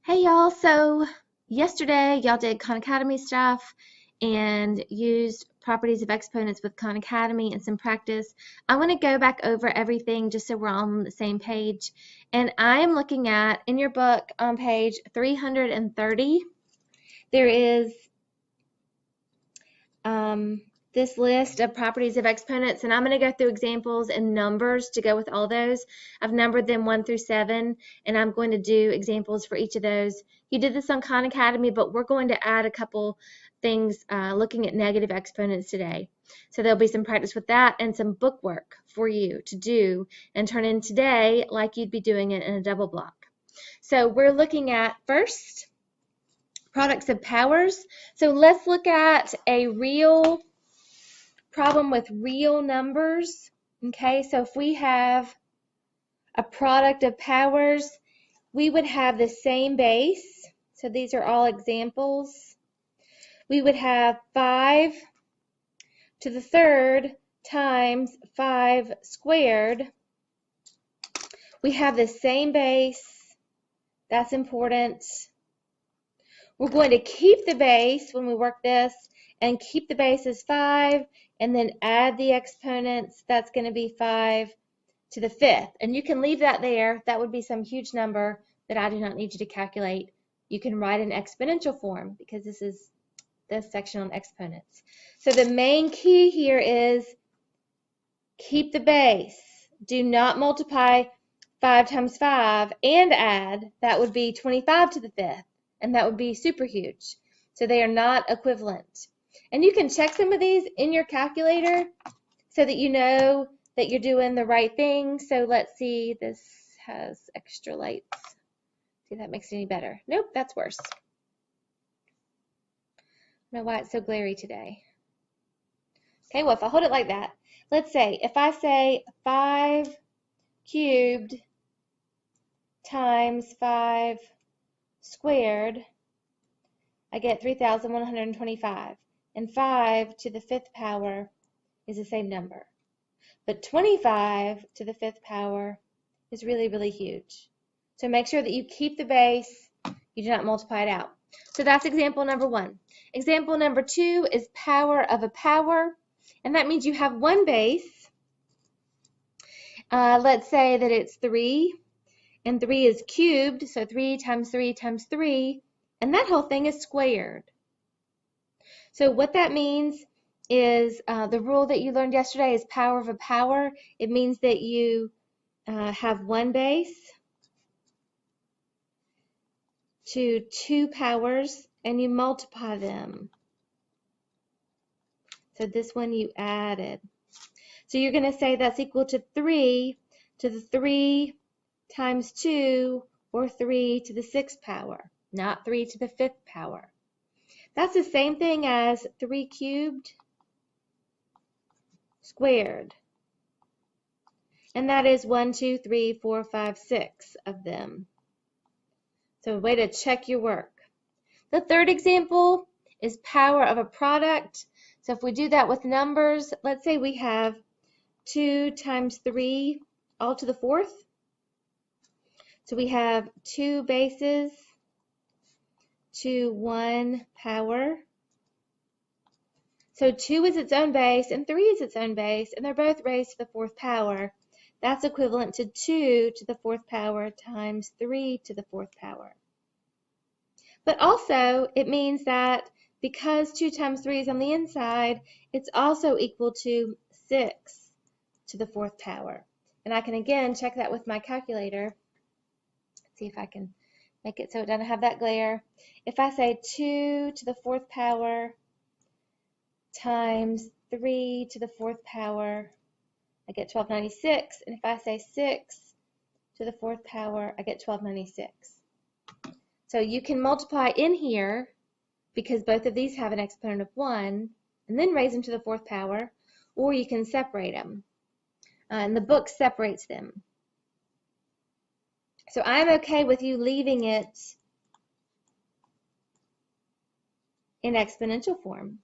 Hey y'all, so yesterday y'all did Khan Academy stuff and used properties of exponents with Khan Academy and some practice. I want to go back over everything just so we're all on the same page. And I am looking at, in your book on page 330, there is this list of properties of exponents, and I'm going to go through examples and numbers to go with all those. I've numbered them 1 through 7, and I'm going to do examples for each of those. You did this on Khan Academy, but we're going to add a couple things looking at negative exponents today. So there'll be some practice with that and some book work for you to do and turn in today like you'd be doing it in a double block. So we're looking at first products of powers. So let's look at a real problem with real numbers. Okay, so if we have a product of powers, we would have the same base. So these are all examples. We would have 5 to the third times 5 squared. We have the same base. That's important. We're going to keep the base when we work this and keep the base as 5 and then add the exponents. That's going to be 5 to the 5th. And you can leave that there. That would be some huge number that I do not need you to calculate. You can write in exponential form because this is this section on exponents. So the main key here is keep the base. Do not multiply 5 times 5 and add. That would be 25 to the 5th. And that would be super huge. So they are not equivalent. And you can check some of these in your calculator so that you know that you're doing the right thing. So let's see, this has extra lights. See if that makes it any better. Nope, that's worse. I don't know why it's so glary today. Okay, well, if I hold it like that, let's say, if I say 5 cubed times 5 squared, I get 3,125. And 5 to the 5th power is the same number. But 25 to the 5th power is really, really huge. So make sure that you keep the base, you do not multiply it out. So that's example number 1. Example number 2 is power of a power, and that means you have one base. Let's say that it's 3, and 3 is cubed, so 3 times 3 times 3, and that whole thing is squared. So what that means is the rule that you learned yesterday is power of a power. It means that you have one base to 2 powers and you multiply them. So this one you added. So you're going to say that's equal to 3 to the 3 times 2, or 3 to the 6th power, not 3 to the 5th power. That's the same thing as 3 cubed squared. And that is 1, 2, 3, 4, 5, 6 of them. So a way to check your work. The third example is power of a product. So if we do that with numbers, let's say we have 2 times 3 all to the 4th. So we have 2 bases to 1 power. So 2 is its own base and 3 is its own base, and they're both raised to the 4th power. That's equivalent to 2 to the 4th power times 3 to the 4th power. But also, it means that because 2 times 3 is on the inside, it's also equal to 6 to the 4th power. And I can again check that with my calculator. See if I can make it so it doesn't have that glare. If I say 2 to the 4th power times 3 to the 4th power, I get 1296. And if I say 6 to the 4th power, I get 1296. So you can multiply in here because both of these have an exponent of 1 and then raise them to the 4th power, or you can separate them. And the book separates them. So I'm okay with you leaving it in exponential form.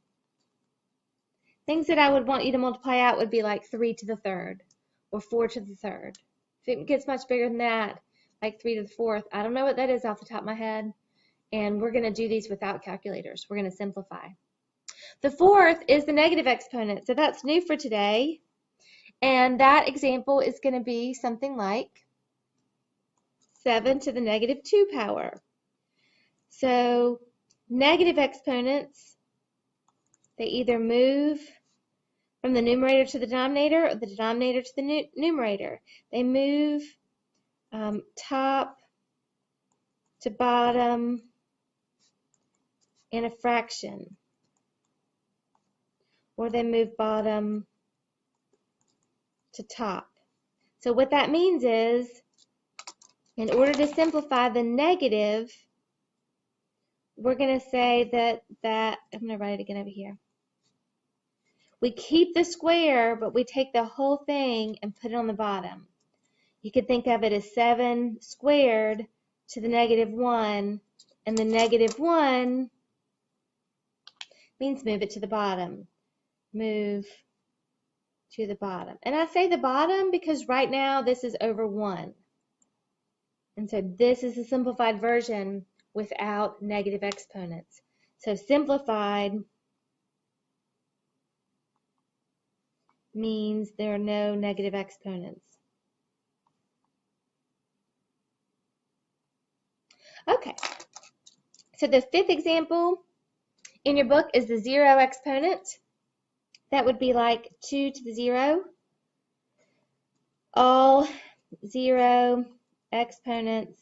Things that I would want you to multiply out would be like 3 to the 3rd or 4 to the 3rd. If it gets much bigger than that, like 3 to the 4th. I don't know what that is off the top of my head. And we're going to do these without calculators. We're going to simplify. The 4th is the negative exponent. So that's new for today. And that example is going to be something like 7 to the negative 2 power. So negative exponents, they either move from the numerator to the denominator or the denominator to the numerator. They move top to bottom in a fraction, or they move bottom to top. So what that means is, in order to simplify the negative, we're going to say that I'm going to write it again over here. We keep the square, but we take the whole thing and put it on the bottom. You could think of it as 7 squared to the negative 1, and the negative 1 means move it to the bottom. Move to the bottom. And I say the bottom because right now this is over 1. And so this is a simplified version without negative exponents. So simplified means there are no negative exponents. Okay, so the 5th example in your book is the 0 exponent. That would be like 2 to the 0. All 0 exponents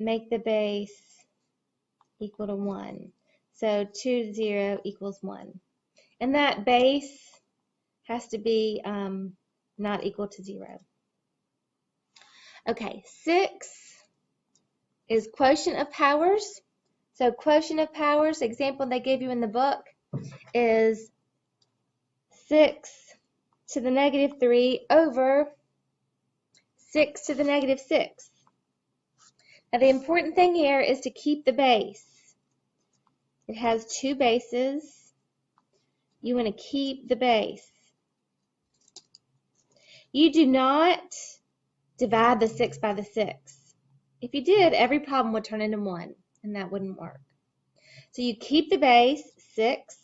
make the base equal to 1. So 2 to 0 equals 1. And that base has to be not equal to 0. Okay, 6 is quotient of powers. So quotient of powers, example they gave you in the book, is 6 to the negative 3 over 6 to the negative 6. Now the important thing here is to keep the base. It has 2 bases. You want to keep the base. You do not divide the 6 by the 6. If you did, every problem would turn into 1, and that wouldn't work. So you keep the base, 6.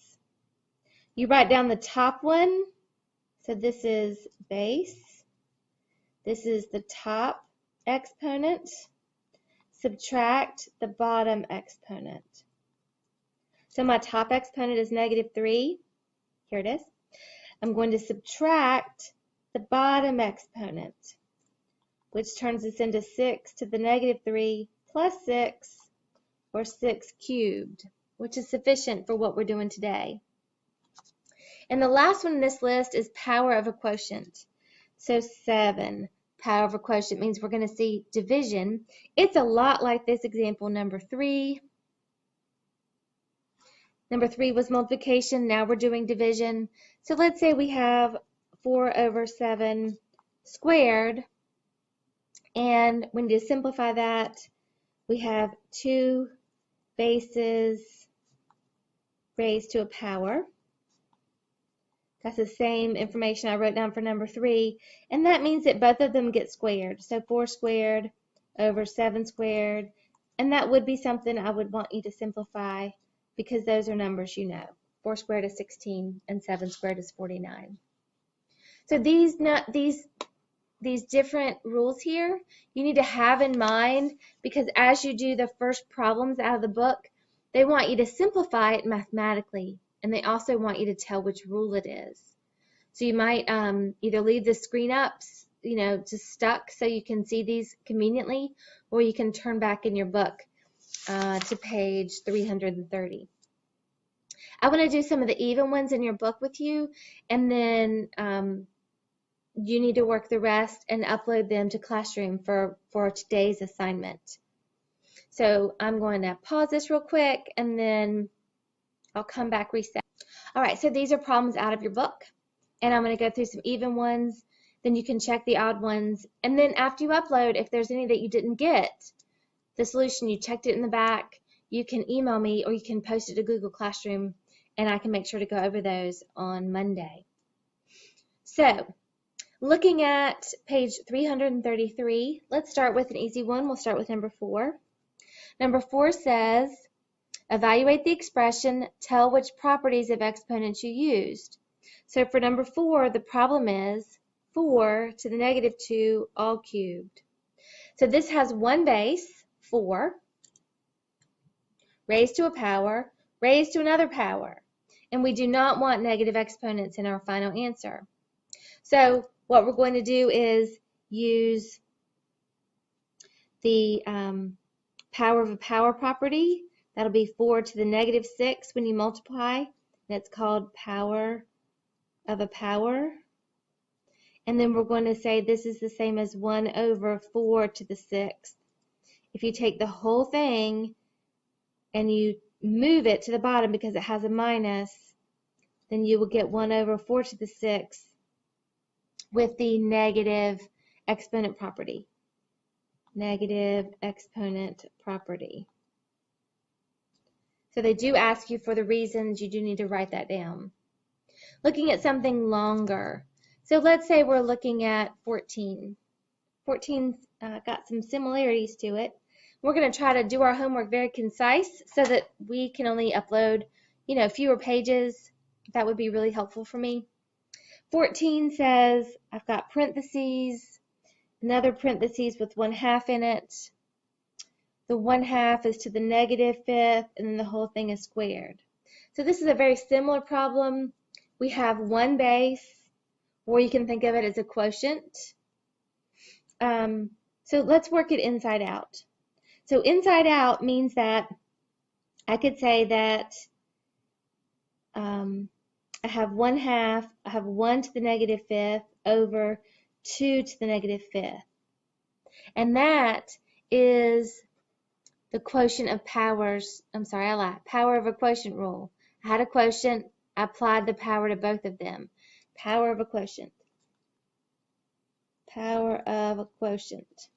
You write down the top one. So this is base. This is the top exponent. Subtract the bottom exponent. So my top exponent is negative 3. Here it is. I'm going to subtract the bottom exponent, which turns this into 6 to the negative 3 plus 6, or 6 cubed, which is sufficient for what we're doing today. And the last one in this list is power of a quotient. So 7, power of a quotient, means we're going to see division. It's a lot like this example number 3. Number 3 was multiplication. Now we're doing division. So let's say we have 4 over 7 squared. And when you simplify that, we have 2 bases raised to a power. That's the same information I wrote down for number 3. And that means that both of them get squared. So 4 squared over 7 squared. And that would be something I would want you to simplify, because those are numbers you know. 4 squared is 16 and 7 squared is 49. So these different rules here you need to have in mind, because as you do the first problems out of the book, they want you to simplify it mathematically, and they also want you to tell which rule it is. So you might either leave the screen up, just stuck so you can see these conveniently, or you can turn back in your book to page 330. I want to do some of the even ones in your book with you, and then you need to work the rest and upload them to Classroom for today's assignment. So I'm going to pause this real quick, and then I'll come back reset. All right, so these are problems out of your book, and I'm going to go through some even ones. Then you can check the odd ones, and then after you upload, if there's any that you didn't get the solution, you checked it in the back, you can email me or you can post it to Google Classroom, and I can make sure to go over those on Monday. So Looking at page 333, let's start with an easy one. We'll start with number 4. Number 4 says, evaluate the expression, tell which properties of exponents you used. So for number 4, the problem is 4 to the negative 2 all cubed. So this has one base, 4, raised to a power, raised to another power. And we do not want negative exponents in our final answer. So what we're going to do is use the power of a power property. That'll be 4 to the negative 6 when you multiply. And it's called power of a power. And then we're going to say this is the same as 1 over 4 to the 6th. If you take the whole thing and you move it to the bottom because it has a minus, then you will get 1 over 4 to the 6th with the negative exponent property. Negative exponent property. So they do ask you for the reasons. You do need to write that down. Looking at something longer. So let's say we're looking at 14. 14's got some similarities to it. We're going to try to do our homework very concise so that we can only upload, fewer pages. That would be really helpful for me. 14 says I've got parentheses, another parentheses with 1/2 in it. The 1/2 is to the negative 5th, and then the whole thing is squared. So this is a very similar problem. We have one base, or you can think of it as a quotient. So let's work it inside out. So inside out means that I could say that I have 1/2, I have 1 to the negative 5th over 2 to the negative 5th. And that is the quotient of powers. I'm sorry, I lied. Power of a quotient rule. I had a quotient, I applied the power to both of them. Power of a quotient. Power of a quotient.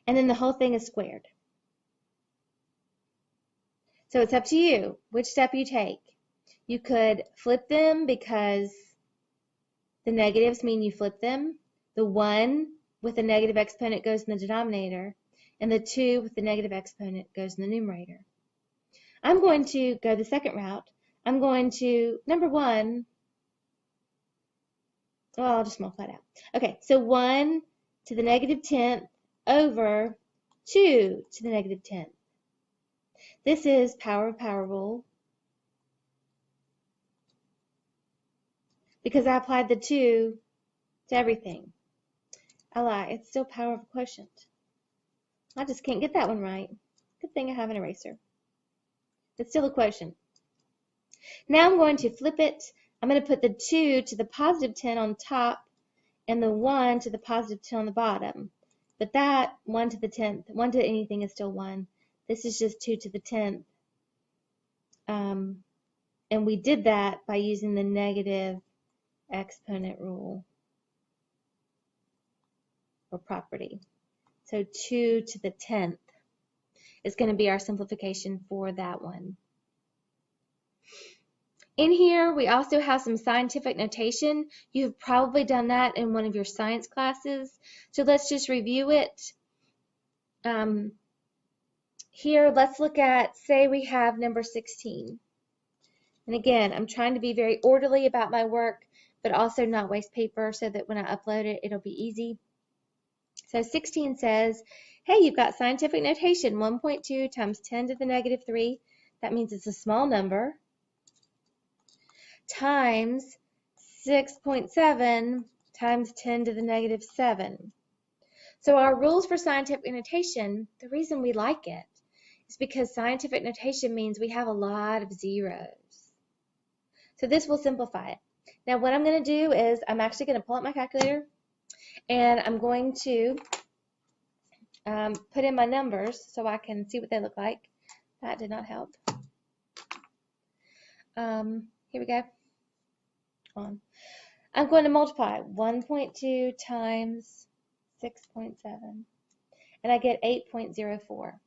And then the whole thing is squared. So it's up to you which step you take. You could flip them because the negatives mean you flip them. The 1 with the negative exponent goes in the denominator, and the 2 with the negative exponent goes in the numerator. I'm going to go the second route. I'm going to, number 1, I'll just multiply it out. Okay, so 1 to the negative 10th over 2 to the negative 10th. This is power of power rule because I applied the 2 to everything. I lie, it's still power of a quotient. I just can't get that one right. Good thing I have an eraser. It's still a quotient. Now I'm going to flip it. I'm going to put the 2 to the positive 10 on top and the 1 to the positive 10 on the bottom. But that 1 to the 10th, 1 to anything is still 1. This is just 2 to the 10th. And we did that by using the negative exponent rule or property. So 2 to the 10th is going to be our simplification for that one. In here, we also have some scientific notation. You've probably done that in one of your science classes. So let's just review it. Here, let's look at, say we have number 16. And again, I'm trying to be very orderly about my work, but also not waste paper so that when I upload it, it'll be easy. So 16 says, hey, you've got scientific notation, 1.2 times 10 to the negative 3. That means it's a small number. Times 6.7 times 10 to the negative 7. So our rules for scientific notation, the reason we like it is because scientific notation means we have a lot of zeros. So this will simplify it. Now what I'm going to do is I'm actually going to pull up my calculator and I'm going to put in my numbers so I can see what they look like. That did not help. Here we go. I'm going to multiply 1.2 times 6.7 and I get 8.04.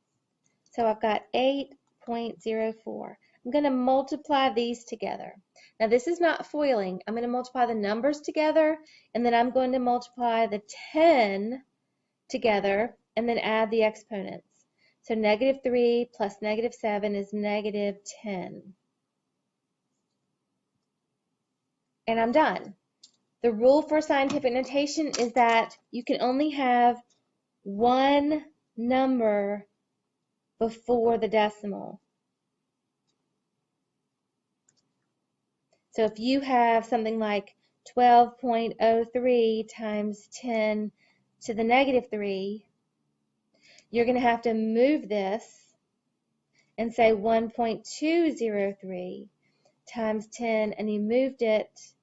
So I've got 8.04. I'm going to multiply these together. Now this is not foiling. I'm going to multiply the numbers together, and then I'm going to multiply the 10 together, and then add the exponents. So -3 plus -7 is -10. And I'm done. The rule for scientific notation is that you can only have one number before the decimal. So if you have something like 12.03 times 10 to the -3, you're going to have to move this and say 1.203 times 10, and you moved it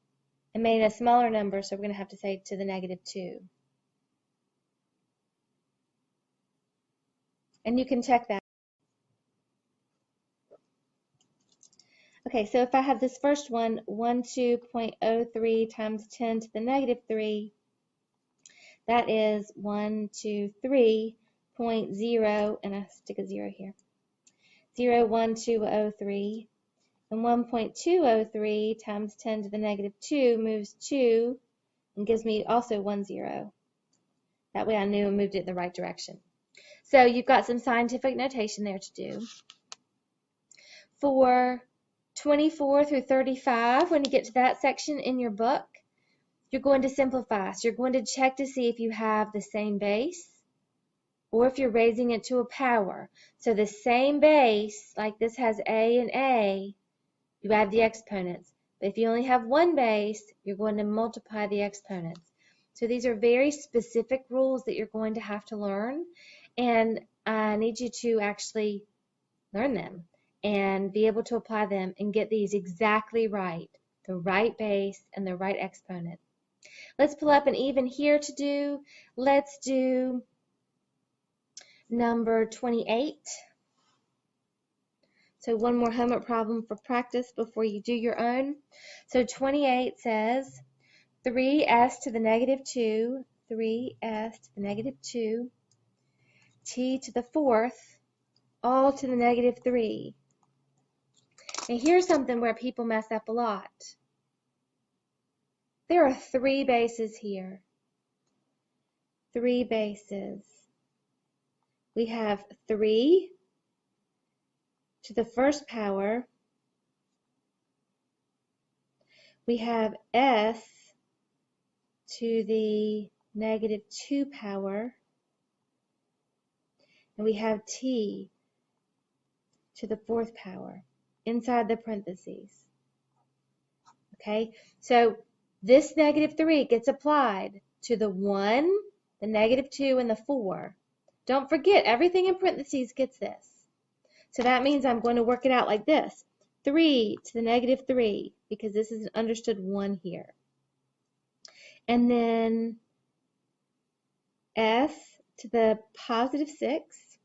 and made a smaller number, so we're going to have to say to the -2. And you can check that. Okay, so if I have this first one, 12.03 times 10 to the -3, that is 123.0, and I stick a 0 here, 0.1203. And 1.203 times 10 to the -2 moves 2 and gives me also 1 0. That way I knew I moved it in the right direction. So you've got some scientific notation there to do. For 24 through 35, when you get to that section in your book, you're going to simplify. So you're going to check to see if you have the same base or if you're raising it to a power. So the same base, like this has A and A, you add the exponents. But if you only have one base, you're going to multiply the exponents. So these are very specific rules that you're going to have to learn, and I need you to actually learn them and be able to apply them and get these exactly right, the right base and the right exponent. Let's pull up an even here to do. Let's do number 28. So one more homework problem for practice before you do your own. So 28 says 3s to the -2, 3s to the -2, t to the 4th, all to the -3. And here's something where people mess up a lot. There are 3 bases here. 3 bases. We have 3 to the first power. We have s to the -2 power. And we have t to the 4th power inside the parentheses. Okay, so this -3 gets applied to the 1, the -2, and the 4. Don't forget, everything in parentheses gets this. So that means I'm going to work it out like this. 3 to the -3, because this is an understood 1 here. And then s to the +6.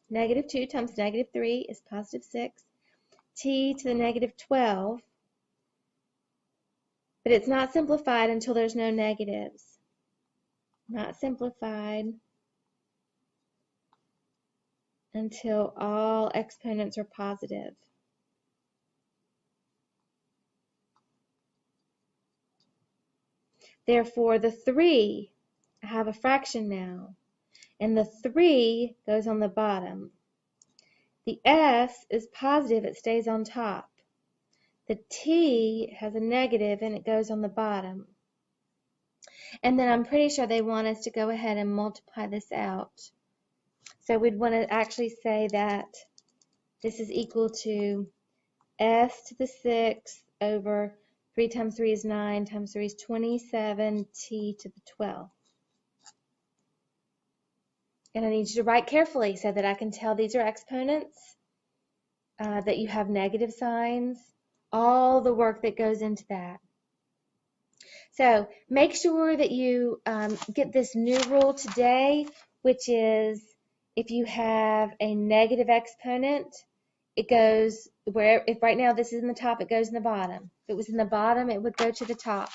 -2 times -3 is +6. T to the -12. But it's not simplified until there's no negatives. Not simplified until all exponents are positive. Therefore, the 3, I have a fraction now, and the 3 goes on the bottom. The s is positive, it stays on top. The t has a negative, and it goes on the bottom. And then I'm pretty sure they want us to go ahead and multiply this out. So we'd want to actually say that this is equal to s to the 6th over 3 times 3 is 9 times 3 is 27, t to the 12th. And I need you to write carefully so that I can tell these are exponents, that you have negative signs, all the work that goes into that. So make sure that you get this new rule today, which is if you have a negative exponent, it goes where, if right now this is in the top, it goes in the bottom. If it was in the bottom, it would go to the top.